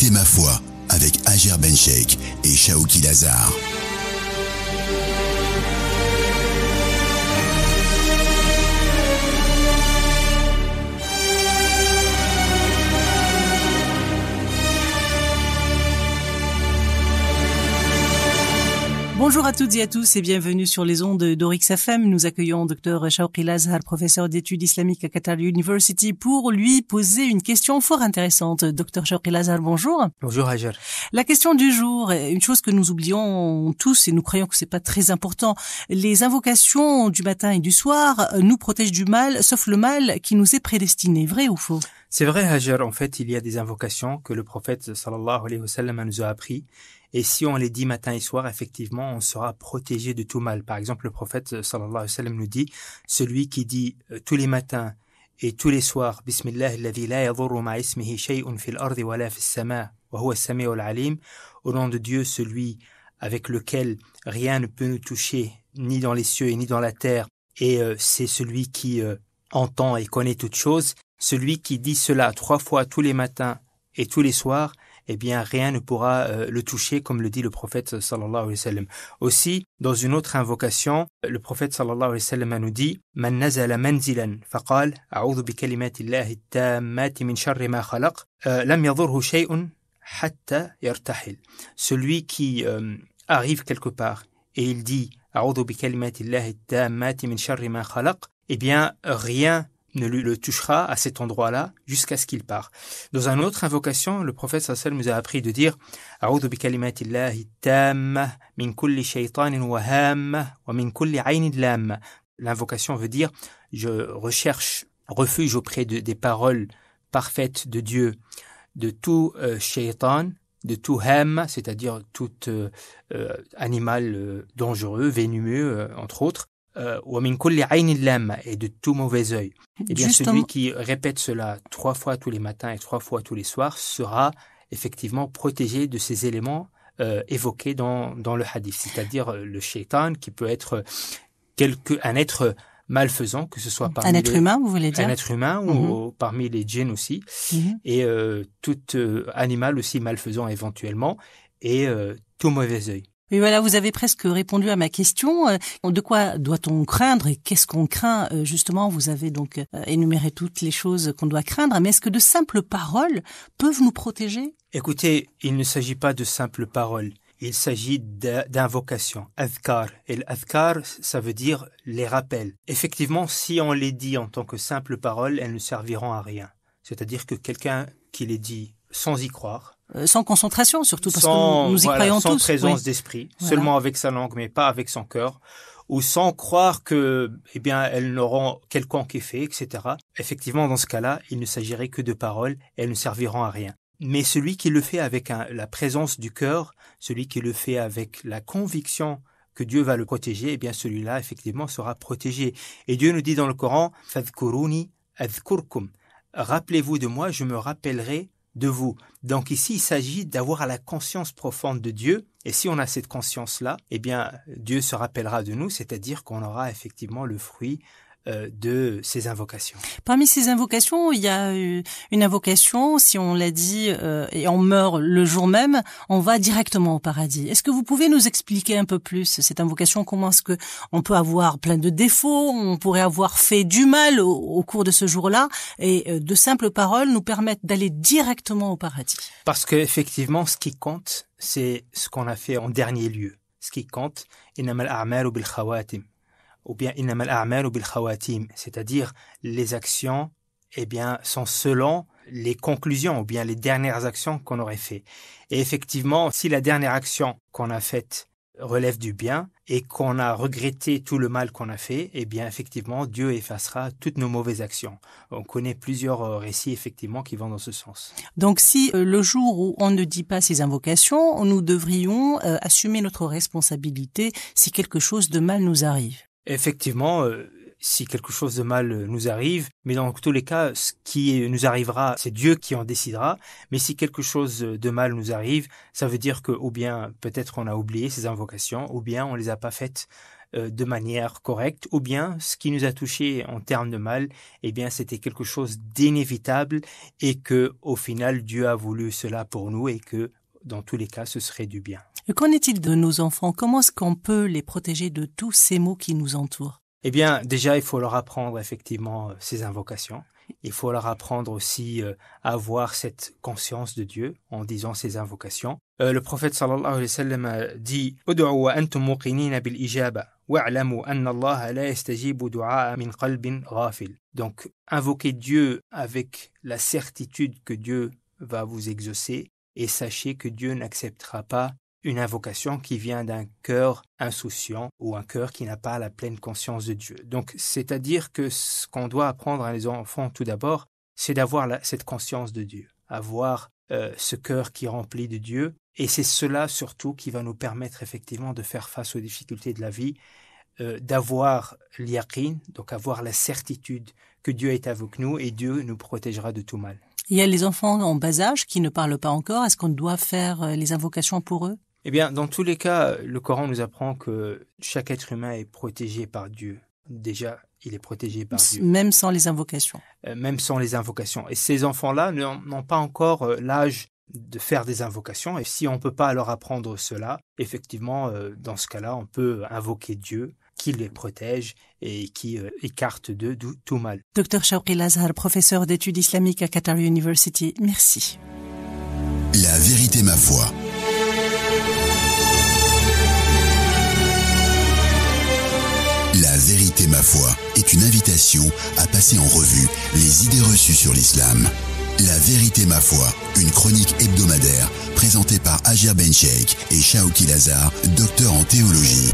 Écoutez ma foi avec Hajer Bencheikh et Shaoki Lazar. Bonjour à toutes et à tous et bienvenue sur les ondes d'Orix FM. Nous accueillons Dr Shaoki Lazar, professeur d'études islamiques à Qatar University, pour lui poser une question fort intéressante. Dr Shaoki Lazar, bonjour. Bonjour Hajer. La question du jour, une chose que nous oublions tous et nous croyons que c'est pas très important. Les invocations du matin et du soir nous protègent du mal, sauf le mal qui nous est prédestiné. Vrai ou faux? C'est vrai Hajer, en fait il y a des invocations que le prophète sallallahu alayhi wa sallam nous a appris. Et si on les dit matin et soir, effectivement, on sera protégé de tout mal. Par exemple, le prophète sallallahu alayhi wa sallam nous dit, celui qui dit tous les matins et tous les soirs, Bismillah alladhi la yadurru ma ismihi shay'un fil ardi wa la fis sama wa huwa as-sami'ul alim, au nom de Dieu, celui avec lequel rien ne peut nous toucher, ni dans les cieux et ni dans la terre, et c'est celui qui entend et connaît toutes choses. Celui qui dit cela 3 fois tous les matins et tous les soirs, eh bien, rien ne pourra le toucher, comme le dit le prophète sallallahu alayhi wa sallam. Aussi, dans une autre invocation, le prophète sallallahu alayhi wa sallam nous dit « Man nazala manzilan, faqal, a'udhu bi kalimati Allahi tammati min sharri ma khalaq, lam yadurhu shay'un hatta yartahil » Celui qui arrive quelque part et il dit « A'udhu bi kalimati Allahi tammati min sharri ma khalaq » eh bien, rien ne le touchera à cet endroit-là jusqu'à ce qu'il part. Dans une autre invocation, le prophète sallallahu alayhi wa sallam nous a appris de dire A'udhu bi kalimatillahi tamma min kulli shaytanin wa hamma wa min kulli aynin lamma. L'invocation veut dire je recherche refuge auprès des paroles parfaites de Dieu, de tout shaytan, de tout hamma, c'est-à-dire tout animal dangereux, venimeux, entre autres, et de tout mauvais œil. Et bien celui qui répète cela 3 fois tous les matins et 3 fois tous les soirs sera effectivement protégé de ces éléments évoqués dans le hadith, c'est-à-dire le shaitan qui peut être un être malfaisant, que ce soit parmi un être humain, vous voulez dire? Un être humain ou parmi les djinns aussi, et tout animal aussi malfaisant éventuellement, et tout mauvais œil. Et voilà, vous avez presque répondu à ma question. De quoi doit-on craindre et qu'est-ce qu'on craint? Justement, vous avez donc énuméré toutes les choses qu'on doit craindre, mais est-ce que de simples paroles peuvent nous protéger? Écoutez, il ne s'agit pas de simples paroles. Il s'agit d'invocations, adhkar. Et l'adhkar, ça veut dire les rappels. Effectivement, si on les dit en tant que simples paroles, elles ne serviront à rien. C'est-à-dire que quelqu'un qui les dit sans y croire, sans concentration, surtout parce que nous y croyons tous. Sans présence d'esprit, seulement avec sa langue, mais pas avec son cœur, ou sans croire que, eh bien, elles n'auront quelconque effet, etc. Effectivement, dans ce cas-là, il ne s'agirait que de paroles, elles ne serviront à rien. Mais celui qui le fait avec la présence du cœur, celui qui le fait avec la conviction que Dieu va le protéger, eh bien, celui-là, effectivement, sera protégé. Et Dieu nous dit dans le Coran, « Fadhkuruni adhkurkum » Rappelez-vous de moi, je me rappellerai de vous. Donc ici, il s'agit d'avoir la conscience profonde de Dieu. Et si on a cette conscience-là, eh bien, Dieu se rappellera de nous, c'est-à-dire qu'on aura effectivement le fruit de ces invocations. Parmi ces invocations, il y a une invocation, si on l'a dit, et on meurt le jour même, on va directement au paradis. Est-ce que vous pouvez nous expliquer un peu plus cette invocation? Comment est-ce que on peut avoir plein de défauts, on pourrait avoir fait du mal au cours de ce jour-là, et de simples paroles nous permettent d'aller directement au paradis? Parce que effectivement, ce qui compte, c'est ce qu'on a fait en dernier lieu. Ce qui compte, innamal a'malu bil khawatim. Ou bien innamal a'malu bil khawatim, c'est-à-dire les actions, eh bien, sont selon les conclusions ou bien les dernières actions qu'on aurait fait. Et effectivement, si la dernière action qu'on a faite relève du bien et qu'on a regretté tout le mal qu'on a fait, eh bien, effectivement, Dieu effacera toutes nos mauvaises actions. On connaît plusieurs récits, effectivement, qui vont dans ce sens. Donc, si le jour où on ne dit pas ces invocations, nous devrions assumer notre responsabilité si quelque chose de mal nous arrive. Effectivement, si quelque chose de mal nous arrive, mais dans tous les cas, ce qui nous arrivera, c'est Dieu qui en décidera. Mais si quelque chose de mal nous arrive, ça veut dire que ou bien peut-être on a oublié ces invocations, ou bien on les a pas faites de manière correcte, ou bien ce qui nous a touché en termes de mal, eh bien c'était quelque chose d'inévitable et que au final Dieu a voulu cela pour nous et que dans tous les cas ce serait du bien. Et qu'en est-il de nos enfants? Comment est-ce qu'on peut les protéger de tous ces maux qui nous entourent? Eh bien déjà il faut leur apprendre effectivement ces invocations. Il faut leur apprendre aussi à avoir cette conscience de Dieu en disant ces invocations. Le prophète sallallahu alayhi wa sallam a dit « Ud'u wa antum muqinina bil ijaba wa'lamu anna Allah la yastajibu du'a min qalbin ghafil » Donc, invoquez Dieu avec la certitude que Dieu va vous exaucer et sachez que Dieu n'acceptera pas une invocation qui vient d'un cœur insouciant ou un cœur qui n'a pas la pleine conscience de Dieu. Donc, c'est-à-dire que ce qu'on doit apprendre à les enfants tout d'abord, c'est d'avoir cette conscience de Dieu, avoir ce cœur qui est rempli de Dieu, et c'est cela surtout qui va nous permettre effectivement de faire face aux difficultés de la vie, d'avoir l'yaqin, donc avoir la certitude que Dieu est avec nous et Dieu nous protégera de tout mal. Il y a les enfants en bas âge qui ne parlent pas encore. Est-ce qu'on doit faire les invocations pour eux? Eh bien, dans tous les cas, le Coran nous apprend que chaque être humain est protégé par Dieu. Déjà, il est protégé par Dieu. Même sans les invocations. Même sans les invocations. Et ces enfants-là n'ont pas encore l'âge de faire des invocations. Et si on ne peut pas leur apprendre cela, effectivement, dans ce cas-là, on peut invoquer Dieu qui les protège et qui écarte de tout mal. Dr Shawqi El-Azhar, professeur d'études islamiques à Qatar University, merci. La vérité, ma foi. La vérité, ma foi, est une invitation à passer en revue les idées reçues sur l'islam. La vérité, ma foi, une chronique hebdomadaire présentée par Ajer Bencheikh et Shawqi El-Azhar, docteur en théologie.